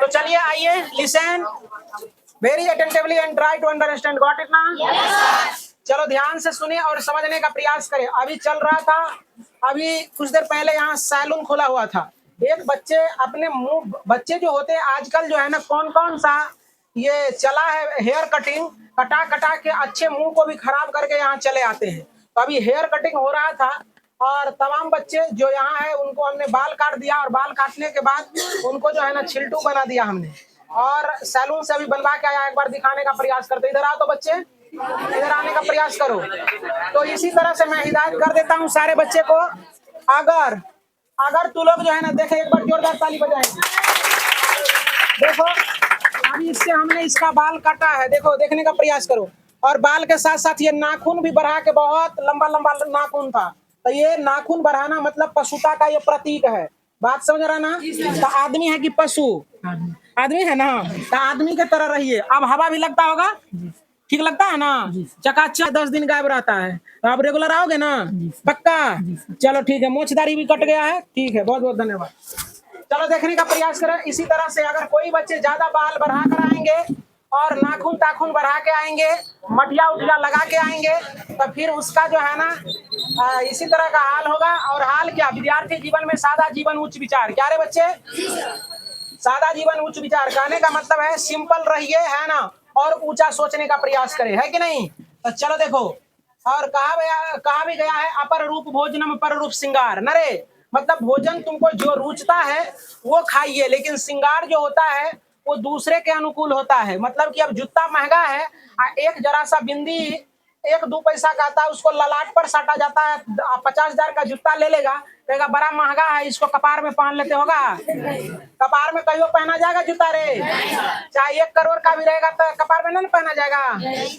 तो चलिए आइए, listen very attentively and try to understand. Got it ना? चलो ध्यान से सुनिए और समझने का प्रयास करें। अभी चल रहा था, अभी कुछ देर पहले यहाँ सैलून खुला हुआ था। एक बच्चे अपने मुंह, बच्चे जो होते हैं आजकल जो है ना, कौन कौन सा ये चला है हेयर कटिंग, कटा कटा के अच्छे मुंह को भी खराब करके यहाँ चले आते हैं। तो अभी हेयर कटिंग हो रहा था और तमाम बच्चे जो यहाँ है उनको हमने बाल काट दिया और बाल काटने के बाद उनको जो है ना छिलटू बना दिया हमने, और सैलून से अभी बनवा के आया। एक बार दिखाने का प्रयास करते। इधर आओ तो बच्चे, इधर आने का प्रयास करो। तो इसी तरह से मैं हिदायत कर देता हूँ सारे बच्चे को। अगर अगर तू लोग जो है ना, देखे, एक बार जोरदार ताली बजाएंगे। देखो अभी इससे हमने इसका बाल काटा है, देखो, देखने का प्रयास करो। और बाल के साथ साथ ये नाखून भी बढ़ा के, बहुत लंबा लंबा नाखून था, तो ये नाखून बढ़ाना मतलब पशुता का ये प्रतीक है। बात समझ रहा ना? तो आदमी है कि पशु? आदमी है ना, तो आदमी के तरह रहिए। अब हवा भी लगता होगा, ठीक लगता है ना? चकाचक 10 दिन गायब रहता है। तो आप रेगुलर आओगे ना? पक्का? चलो ठीक है। मोछदारी भी कट गया है, ठीक है, बहुत बहुत धन्यवाद। चलो देखने का प्रयास करें। इसी तरह से अगर कोई बच्चे ज्यादा बाल बढ़ा कर आएंगे और नाखून ताखून बढ़ा के आएंगे, मटिया उटिया लगा के आएंगे, तो फिर उसका जो है ना इसी तरह का हाल होगा। और हाल क्या, विद्यार्थी जीवन में सादा जीवन उच्च विचार। क्या रे बच्चे? सादा जीवन उच्च विचार कहने का मतलब है सिंपल रहिए, है ना, और ऊंचा सोचने का प्रयास करें, है कि नहीं? तो चलो देखो, और कहा भी गया है अपर रूप भोजनम पर रूप श्रृंगार। नरे मतलब भोजन तुमको जो रुचता है वो खाइए, लेकिन श्रृंगार जो होता है वो दूसरे के अनुकूल होता है। मतलब कि अब जूता महंगा है, एक जरा सा बिंदी 1-2 पैसा का आता है, उसको ललाट पर साटा जाता है। 50,000 का जूता ले लेगा, कहेगा बड़ा महंगा है, इसको कपार में पहन लेते होगा। कपार में कहियो पहना जाएगा जूता रे? चाहे 1 करोड़ का भी रहेगा तो कपार में नहीं पहना जाएगा।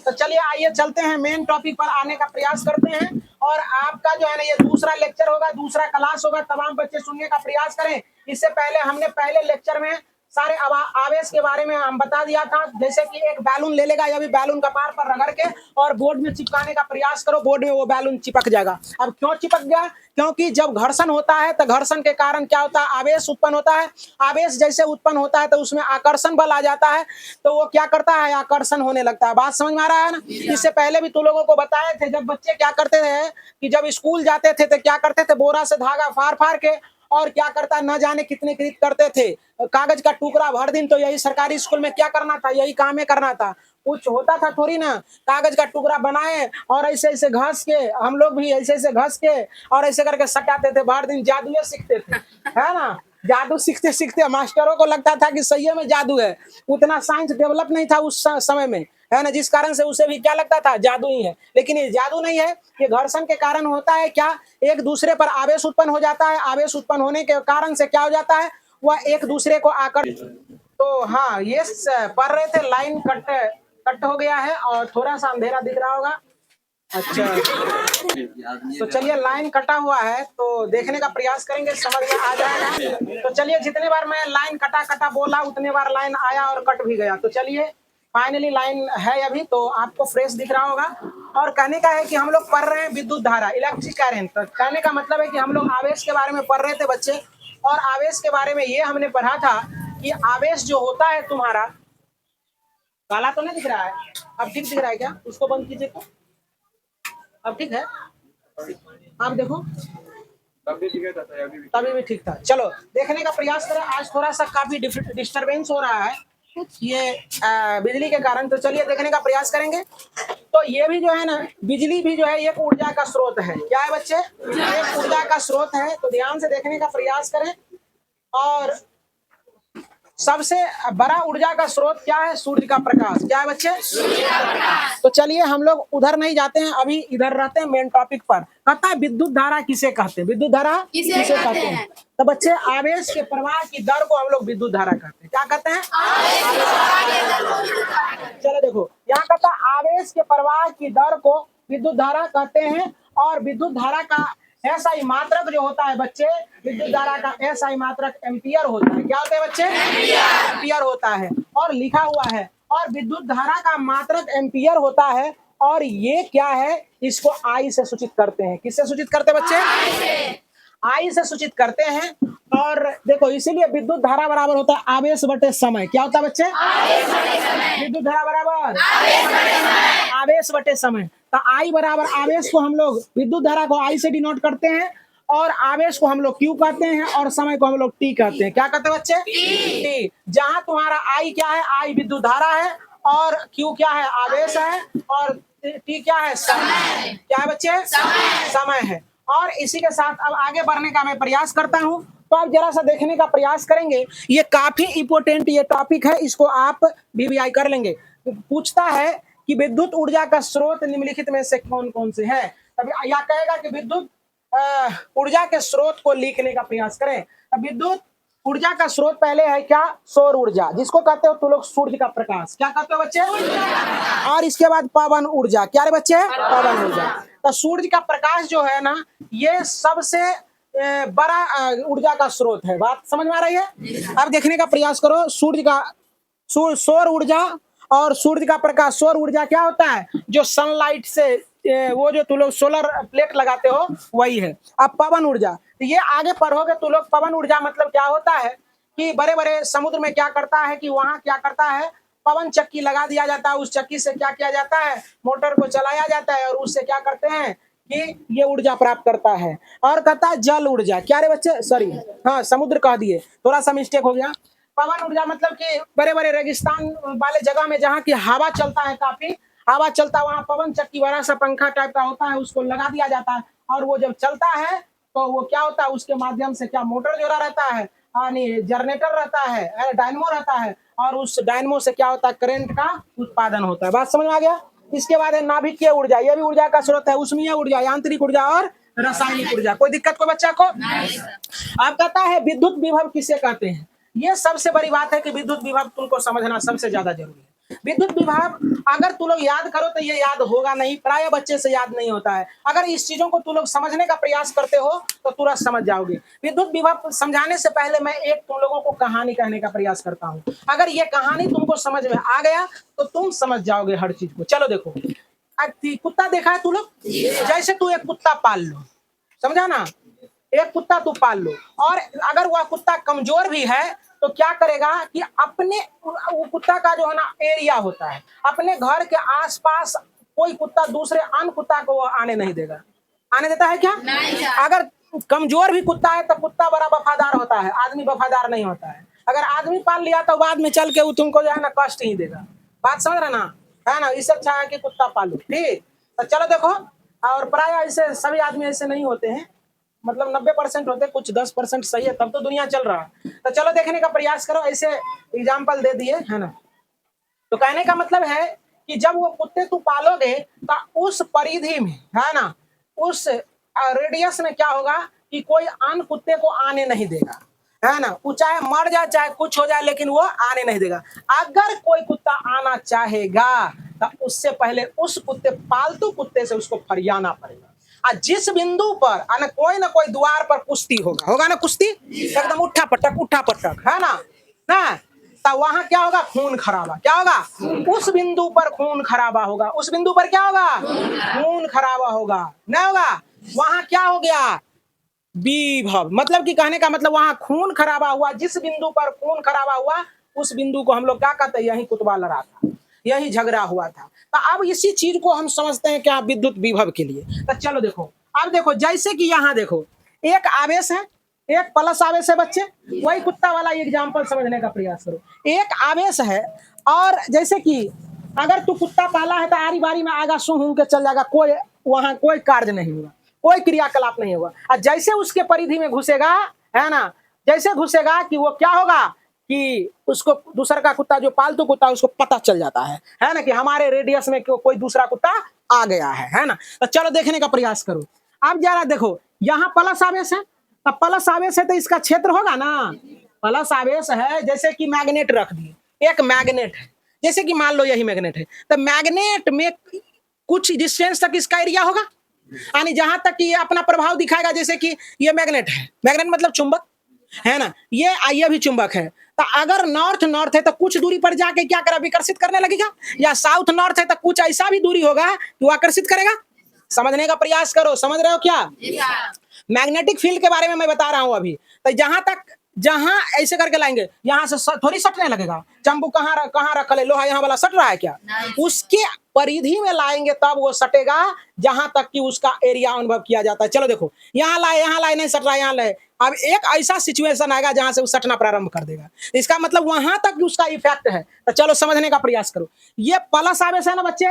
तो चलिए आइए चलते हैं, मेन टॉपिक पर आने का प्रयास करते हैं। और आपका जो है ना ये दूसरा लेक्चर होगा, दूसरा क्लास होगा। तमाम बच्चे सुनने का प्रयास करें। इससे पहले हमने पहले लेक्चर में सारे आवेश के बारे में हम बता दिया था। जैसे कि एक बैलून ले लेगा, या भी बैलून कपार पर रगड़ के और बोर्ड में चिपकाने का प्रयास करो, बोर्ड में वो बैलून चिपक जाएगा। अब क्यों चिपक गया? क्योंकि जब घर्षण होता है तो घर्षण के कारण क्या होता है, आवेश उत्पन्न होता है। आवेश जैसे उत्पन्न होता है तो उसमें आकर्षण बल आ जाता है, तो वो क्या करता है, आकर्षण होने लगता है। बात समझ में आ रहा है ना? इससे पहले भी तुम लोगों को बताए थे, जब बच्चे क्या करते थे कि जब स्कूल जाते थे तो क्या करते थे, बोरा से धागा फाड़ फाड़ के, और क्या करता है न जाने कितने कृत करते थे, कागज का टुकड़ा भर दिन। तो यही सरकारी स्कूल में क्या करना था, यही काम है करना था, कुछ होता था थोड़ी ना। कागज का टुकड़ा बनाए और ऐसे ऐसे घस के, हम लोग भी ऐसे ऐसे घस के और ऐसे करके सटाते थे। भर दिन जादू सीखते थे, है ना? जादू सीखते सीखते मास्टरों को लगता था कि सही में जादू है। उतना साइंस डेवलप नहीं था उस समय में, है ना, जिस कारण से उसे भी क्या लगता था, जादू ही है। लेकिन ये जादू नहीं है, ये घर्षण के कारण होता है। क्या, एक दूसरे पर आवेश उत्पन्न हो जाता है। आवेश उत्पन्न होने के कारण से क्या हो जाता है, वह एक दूसरे को आकर। तो हाँ, ये पढ़ रहे थे, लाइन कट हो गया है और थोड़ा सा अंधेरा दिख रहा होगा। अच्छा, तो चलिए, लाइन कटा हुआ है तो देखने का प्रयास करेंगे, समझ में आ जाएगा। तो चलिए, जितने बार मैं लाइन कटा कटा बोला उतने बार लाइन आया और कट भी गया। तो चलिए, फाइनली लाइन है अभी, तो आपको फ्रेश दिख रहा होगा। और कहने का है कि हम लोग पढ़ रहे हैं विद्युत धारा, इलेक्ट्रिक करंट। तो कहने का मतलब है कि हम लोग आवेश के बारे में पढ़ रहे थे बच्चे। और आवेश के बारे में ये हमने पढ़ा था कि आवेश जो होता है तुम्हारा, काला तो नहीं दिख रहा है? अब ठीक दिख रहा है क्या? उसको बंद कीजिए तो अब ठीक है। आप देखो, तभी भी ठीक था। चलो देखने का प्रयास करें। आज थोड़ा सा काफी डिस्टरबेंस हो रहा है ये बिजली के कारण। तो चलिए देखने का प्रयास करेंगे। तो ये भी जो है ना, बिजली भी जो है एक ऊर्जा का स्रोत है। क्या है बच्चे? एक ऊर्जा का स्रोत है। तो ध्यान से देखने का प्रयास करें। और सबसे बड़ा ऊर्जा का स्रोत क्या है? सूर्य का प्रकाश। क्या है बच्चे? सूर्य का प्रकाश। तो चलिए हम लोग उधर नहीं जाते हैं, अभी इधर रहते हैं मेन टॉपिक पर। कहता है विद्युत धारा किसे कहते हैं? विद्युत धारा किसे कहते हैं? तो बच्चे, आवेश के प्रवाह की दर को हम लोग विद्युत धारा कहते हैं। क्या कहते हैं? चलो देखो, यहाँ कहता है आवेश के प्रवाह की दर को विद्युत धारा कहते हैं। और विद्युत धारा का एसआई मात्रक जो होता है बच्चे, विद्युत धारा का एसआई मात्रक एम्पियर होता है। क्या होता है बच्चे? एम्पियर होता है, और लिखा हुआ है। और विद्युत धारा का मात्रक एम्पियर होता है। और ये क्या है, इसको आई से सूचित करते हैं। किससे सूचित करते हैं बच्चे? आई से सूचित करते हैं। और देखो इसीलिए विद्युत धारा बराबर होता है आवेश बटे समय। क्या होता है बच्चे? विद्युत धारा बराबर आवेश बटे समय। तो आई बराबर आवेश को हम लोग विद्युत धारा को आई से डिनोट करते हैं और आवेश को हम लोग क्यू कहते हैं और समय को हम लोग टी कहते हैं। क्या कहते हैं बच्चे? टी। जहां तुम्हारा आई क्या है? आई विद्युत धारा है और क्यू क्या है? आवेश है और टी क्या है? समय। क्या है बच्चे? समय है। और इसी के साथ अब आगे बढ़ने का मैं प्रयास करता हूं। तो आप जरा सा देखने का प्रयास करेंगे, ये काफी इंपोर्टेंट ये टॉपिक है, इसको आप बीबीआई कर लेंगे। पूछता है कि विद्युत ऊर्जा का स्रोत निम्नलिखित में से कौन कौन से है। तब यह कहेगा कि विद्युत ऊर्जा के स्रोत को लिखने का प्रयास करें। अब विद्युत ऊर्जा का स्रोत पहले है क्या? सौर ऊर्जा, जिसको कहते हो तुम लोग सूर्य का प्रकाश। क्या कहते हो बच्चे? और इसके बाद पवन ऊर्जा। क्या रे बच्चे? पवन ऊर्जा। तो सूर्य का प्रकाश जो है ना, ये सबसे बड़ा ऊर्जा का स्रोत है। बात समझ में आ रही है? अब देखने का प्रयास करो सूर्य का सौर ऊर्जा और सूर्य का प्रकाश। सौर ऊर्जा क्या होता है? जो सनलाइट से वो जो तुम लोग सोलर प्लेट लगाते हो वही है। अब पवन ऊर्जा, तो ये आगे पढ़ोगे तुम लोग। पवन ऊर्जा मतलब क्या होता है कि बड़े बड़े समुद्र में क्या करता है कि वहां क्या करता है, पवन चक्की लगा दिया जाता है। उस चक्की से क्या किया जाता है? मोटर को चलाया जाता है और उससे क्या करते हैं कि ये ऊर्जा प्राप्त करता है। और कहता है जल ऊर्जा। क्या रे बच्चे? सॉरी, हाँ समुद्र कह दिए, थोड़ा सा मिस्टेक हो गया। पवन ऊर्जा मतलब कि बड़े बड़े रेगिस्तान वाले जगह में जहाँ की हवा चलता है, काफी हवा चलता है, वहाँ पवन चक्की बड़ा सा पंखा टाइप का होता है, उसको लगा दिया जाता है। और वो जब चलता है तो वो क्या होता है, उसके माध्यम से क्या मोटर जोड़ा रहता है, यानी जनरेटर रहता है, डायनमो रहता है, और उस डायनमो से क्या होता है? करंट का उत्पादन होता है। बात समझ में आ गया? इसके बाद है नाभिकीय ऊर्जा, ये भी ऊर्जा का स्रोत है। उष्मीय ऊर्जा, यांत्रिक ऊर्जा और रासायनिक ऊर्जा। कोई दिक्कत कोई बच्चा को? आप कहता है विद्युत विभव किसे कहते हैं? ये सबसे बड़ी बात है कि विद्युत विभव तुमको समझना सबसे ज्यादा जरूरी है। विद्युत विभव अगर तुम लोग याद करो तो ये याद होगा नहीं, प्राय बच्चे से याद नहीं होता है। अगर इस चीजों को तुम लोग समझने का प्रयास करते हो तो तुरंत समझ जाओगे। विद्युत विभव समझाने से पहले मैं एक तुम लोगों को कहानी कहने का प्रयास करता हूँ। अगर ये कहानी तुमको समझ में आ गया तो तुम समझ जाओगे हर चीज को। चलो देखो, कुत्ता देखा है तुम लोग? जैसे तू एक कुत्ता पाल लो, समझा ना, एक कुत्ता तू पाल लो, और अगर वह कुत्ता कमजोर भी है तो क्या करेगा कि अपने वो कुत्ता का जो है ना एरिया होता है, अपने घर के आसपास कोई कुत्ता दूसरे अन्य कुत्ता को वो आने नहीं देगा। आने देता है क्या? नहीं। अगर कमजोर भी कुत्ता है तो कुत्ता बड़ा वफादार होता है, आदमी वफादार नहीं होता है। अगर आदमी पाल लिया तो बाद में चल के वो तुमको जो है ना कष्ट ही देगा। बात समझ रहे ना, है ना? इससे अच्छा है कि कुत्ता पालो। ठीक, तो चलो देखो, और प्राय ऐसे सभी आदमी ऐसे नहीं होते हैं, मतलब 90% होते, कुछ 10% सही है, तब तो दुनिया चल रहा है। तो चलो देखने का प्रयास करो। ऐसे एग्जाम्पल दे दिए, है ना। तो कहने का मतलब है कि जब वो कुत्ते तू पालोगे तो उस परिधि में, है ना, उस रेडियस में क्या होगा कि कोई अन्य कुत्ते को आने नहीं देगा, है ना। वो चाहे मर जाए चाहे कुछ हो जाए, लेकिन वो आने नहीं देगा। अगर कोई कुत्ता आना चाहेगा तो उससे पहले उस कुत्ते, पालतू कुत्ते से उसको फरियाना पड़ेगा। जिस बिंदु पर कोई ना कोई द्वार पर कुश्ती होगा ना, कुश्ती एकदम उठा पटक, है ना तो वहां क्या होगा? खून खराबा। क्या होगा? उस बिंदु पर खून खराबा होगा। उस बिंदु पर क्या होगा? खून खराबा होगा, नहीं होगा? वहां क्या हो गया? विभव। मतलब कि कहने का मतलब वहां खून खराबा हुआ, जिस बिंदु पर खून खराबा हुआ उस बिंदु को हम लोग क्या कहते हैं? यही कुतबा लड़ा था, यही झगड़ा हुआ था। तो अब इसी चीज को हम समझते हैं क्या? विद्युत विभव के लिए। तो चलो देखो, अब देखो जैसे कि यहाँ देखो एक आवेश है, एक प्लस आवेश है बच्चे। वही कुत्ता वाला एग्जाम्पल समझने का प्रयास करो। एक आवेश है, और जैसे कि अगर तू कुत्ता पाला है तो आरी बारी में आएगा, सूंघ के चल जाएगा, कोई वहां कोई कार्य नहीं होगा, कोई क्रियाकलाप नहीं होगा। और जैसे उसके परिधि में घुसेगा, है ना, जैसे घुसेगा कि वो क्या होगा कि उसको दूसरा का कुत्ता, जो पालतू कुत्ता, उसको पता चल जाता है ना, कि हमारे रेडियस में कोई दूसरा कुत्ता आ गया है ना। तो चलो देखने का प्रयास करो। अब जरा देखो, यहाँ प्लस आवेश है, तो प्लस आवेश है तो इसका क्षेत्र होगा ना। प्लस आवेश है, जैसे कि मैग्नेट रख दिए, एक मैग्नेट है, जैसे कि मान लो यही मैग्नेट है, तो मैग्नेट में कुछ डिस्टेंस तक इसका एरिया होगा, यानी जहां तक कि ये अपना प्रभाव दिखाएगा। जैसे कि ये मैग्नेट है, मैग्नेट मतलब चुंबक, है ना, ये भी चुंबक है। तो अगर नॉर्थ है तो कुछ दूरी पर जाके क्या करेगा? विकर्षित करने लगेगा। या साउथ नॉर्थ है तो कुछ ऐसा भी दूरी होगा कि वो आकर्षित करेगा। समझने का प्रयास करो, समझ रहे हो क्या? मैग्नेटिक फील्ड के बारे में मैं बता रहा हूं अभी। तो जहां ऐसे करके लाएंगे, यहां से थोड़ी सटने लगेगा। चंबू कहाँ रख ले, लोहा यहाँ वाला सट रहा है क्या? उसके परिधि में लाएंगे तब वो सटेगा, जहां तक कि उसका एरिया अनुभव किया जाता है। चलो देखो, यहाँ लाए नहीं सट रहा, यहाँ लाए। अब एक ऐसा सिचुएशन आएगा जहां से वो सटना प्रारंभ कर देगा। इसका मतलब वहां तक उसका इफेक्ट है। तो चलो समझने का प्रयास करो। ये प्लस आवेश है ना बच्चे?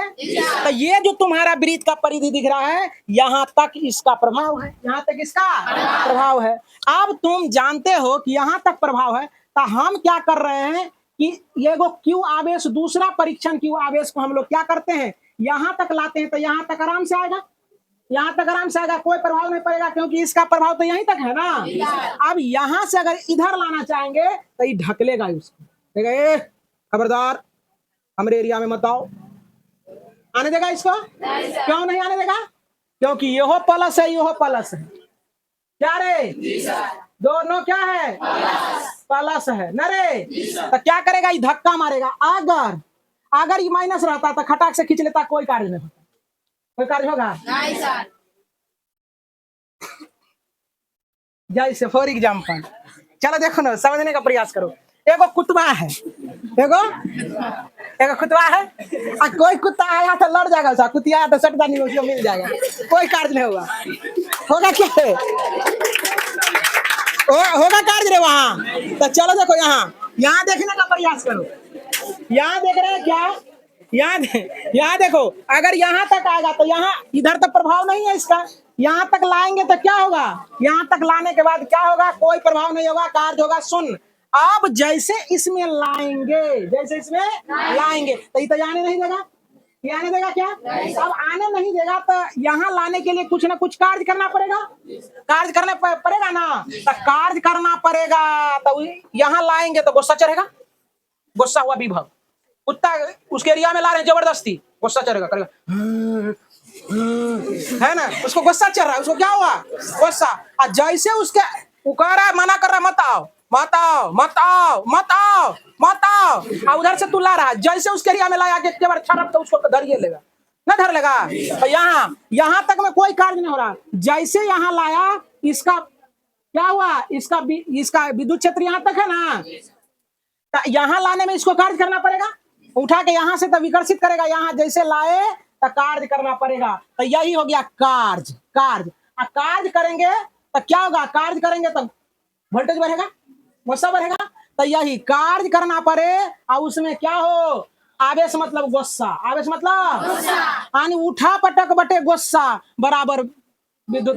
तो ये जो तुम्हारा वृत्त का परिधि दिख रहा है, यहाँ तक इसका प्रभाव है, यहाँ तक इसका प्रभाव है। अब तुम जानते हो कि यहाँ तक प्रभाव है, तो हम क्या कर रहे हैं कि ये वो क्यू आवेश, दूसरा परीक्षण क्यू आवेश को हम लोग क्या करते हैं, यहाँ तक लाते हैं। तो यहाँ तक आराम से आएगा, यहाँ तक आराम से आएगा, कोई प्रभाव नहीं पड़ेगा, क्योंकि इसका प्रभाव तो यहीं तक है ना। अब यहाँ से अगर इधर लाना चाहेंगे तो ये ढकलेगा उसको, देखा? खबरदार हमारे एरिया में मत आओ। आने देगा इसको? क्यों नहीं आने देगा? क्योंकि यहो प्लस है, यहो प्लस है। क्या रे? दोनों क्या है? प्लस है न रे। तो क्या करेगा? ये धक्का मारेगा। अगर ये माइनस रहता तो खटाक से खींच लेता, कोई कार्य नहीं होता। कोई कार्य होगा? नहीं सर। जैसे फॉर एग्जाम्पल, चलो देखो ना, समझने का प्रयास करो। एगो कुतवा है, एगो कुतवा है, और कोई कुत्ता आया तो लड़ जाएगा उसका, कुतिया आया तो सटदा नहीं, उसको मिल जाएगा, कोई कार्य नहीं होगा। होगा क्या है? होगा कार्य रे वहां। तो चलो देखो, यहाँ देखने का प्रयास करो। यहाँ देख रहे हैं क्या? यहाँ देखो, अगर यहाँ तक आएगा तो यहाँ, इधर तक प्रभाव नहीं है इसका। यहाँ तक लाएंगे तो क्या होगा? यहाँ तक लाने के बाद क्या होगा? कोई प्रभाव नहीं होगा, कार्य होगा शून्य। अब जैसे इसमें लाएंगे, तो ये तो आने नहीं देगा। ये आने देगा क्या? अब आने नहीं देगा तो यहाँ लाने के लिए कुछ ना कुछ कार्य करना पड़ेगा। कार्य करने पड़ेगा ना, तो कार्य करना पड़ेगा। तो यहाँ लाएंगे तो गुस्सा चढ़ेगा, गुस्सा हुआ विभव। कुत्ता उसके एरिया में ला रहे हैं जबरदस्ती, गुस्सा चढ़ेगा, करेगा है ना, उसको गुस्सा चढ़ रहा है, उसको क्या हुआ? गुस्सा। और जैसे उसके कह रहा है, मना कर रहा है, मत आओ मत आओ मत आओ मत आओ मत आओ, और उधर से तू ला रहा है, जैसे उसके एरिया में लाया के बार छड़प तो उसको धरिए लेगा ना, धर लेगा। तो यहाँ तक में कोई कार्य नहीं हो रहा। जैसे यहाँ लाया, इसका क्या हुआ? इसका विद्युत क्षेत्र यहाँ तक है ना, तो यहाँ लाने में इसको कार्य करना पड़ेगा। उठा के यहाँ से तो विकर्षित करेगा, यहाँ जैसे लाए तो कार्य करना पड़ेगा। तो यही हो गया कार्य। कार्य करेंगे तो क्या होगा? कार्य करेंगे तो वोल्टेज बढ़ेगा, गुस्सा बढ़ेगा। तो यही कार्य करना पड़े, और उसमें क्या हो? आवेश मतलब गुस्सा, आवेश मतलब यानी उठा पटक बटे गुस्सा बराबर विद्युत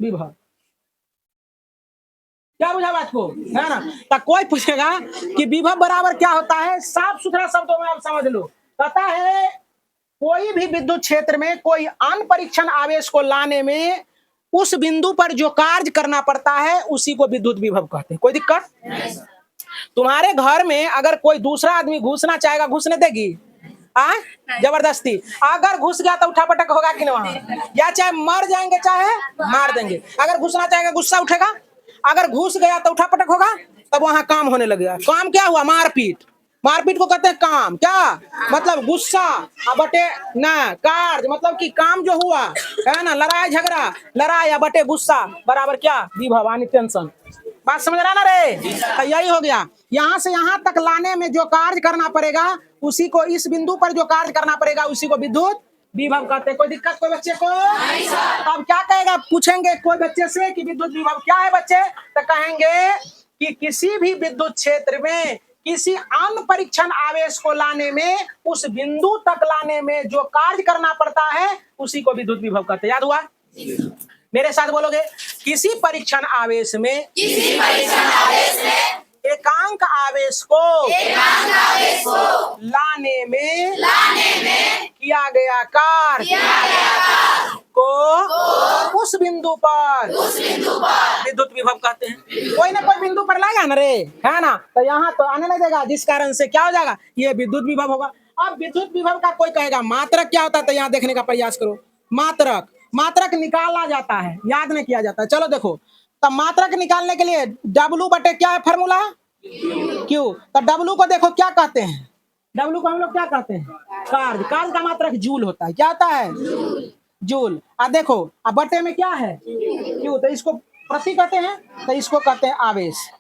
विभव। क्या बुझा बात को? है ना। तो कोई पूछेगा कि विभव बराबर क्या होता है, साफ सुथरा शब्दों में आप समझ लो। कहता है कोई भी विद्युत क्षेत्र में कोई अनपरीक्षण आवेश को लाने में उस बिंदु पर जो कार्य करना पड़ता है उसी को विद्युत विभव कहते हैं। कोई दिक्कत? तुम्हारे घर में अगर कोई दूसरा आदमी घुसना चाहेगा, घुसने देगी? जबरदस्ती। अगर घुस गया तो उठा पटक होगा कि नहीं वहां? या चाहे मर जाएंगे चाहे मार देंगे। अगर घुसना चाहेगा, गुस्सा उठेगा। अगर घुस गया तो उठा पटक होगा, तब वहां काम होने लगेगा। काम क्या हुआ? मारपीट को कहते हैं काम। क्या मतलब? गुस्सा बटे ना कार्य, मतलब कि काम जो हुआ है ना, लड़ाई झगड़ा, लड़ाई या बटे गुस्सा बराबर क्या? विभव यानी टेंशन। बात समझ रहा ना रे? तो यही हो गया। यहाँ से यहाँ तक लाने में जो कार्य करना पड़ेगा उसी को, इस बिंदु पर जो कार्य करना पड़ेगा उसी को विद्युत विभव कहते हैं। कोई दिक्कत कोई बच्चे को? अब क्या कहेगा? पूछेंगे कोई बच्चे से कि विद्युत विभव क्या है बच्चे, तो कहेंगे कि किसी भी विद्युत क्षेत्र में किसी अनपरीक्षण आवेश को लाने में, उस बिंदु तक लाने में जो कार्य करना पड़ता है उसी को विद्युत विभव कहते हैं। याद हुआ? मेरे साथ बोलोगे? किसी परीक्षण आवेश में एकांक आवेश को लाने में किया गया कार्य को उस बिंदु पर विद्युत विभव कहते हैं। कोई ना कोई बिंदु पर लाया ना रे, है ना, तो यहाँ तो आने नहीं देगा, जिस कारण से क्या हो जाएगा? ये विद्युत विभव होगा। अब विद्युत विभव का कोई कहेगा मात्रक क्या होता है, तो यहाँ देखने का प्रयास करो। मात्रक निकाला जाता है, याद नहीं किया जाता है। चलो देखो, तब मात्रक निकालने के लिए W बटे क्या है फॉर्मूला? Q। तो W को देखो क्या कहते हैं? W को हम लोग क्या कहते हैं? कार्य का मात्रक जूल होता है। क्या होता है? जूल। अब देखो, अब बटे में क्या है, क्यू, तो इसको प्रति कहते हैं, तो इसको कहते हैं आवेश।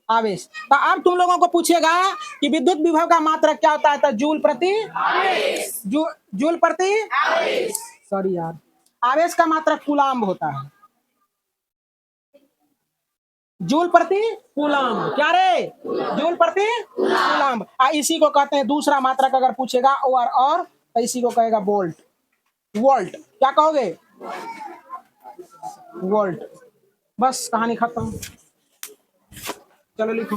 आवेश। तो अब तुम लोगों को पूछेगा कि विद्युत विभव का मात्रक क्या होता है, तो जूल प्रति आवेश। जूल प्रति आवेश, सॉरी यार, आवेश का मात्रक कूलाम्ब होता है। जूल प्रति कूलाम्ब, क्या रे, जूल प्रति कूलाम्ब। इसी को कहते हैं, दूसरा मात्रक अगर पूछेगा और तो इसी को कहेगा वोल्ट। वोल्ट, क्या कहोगे, वोल्ट। बस कहानी खत्म। चलो लिखो।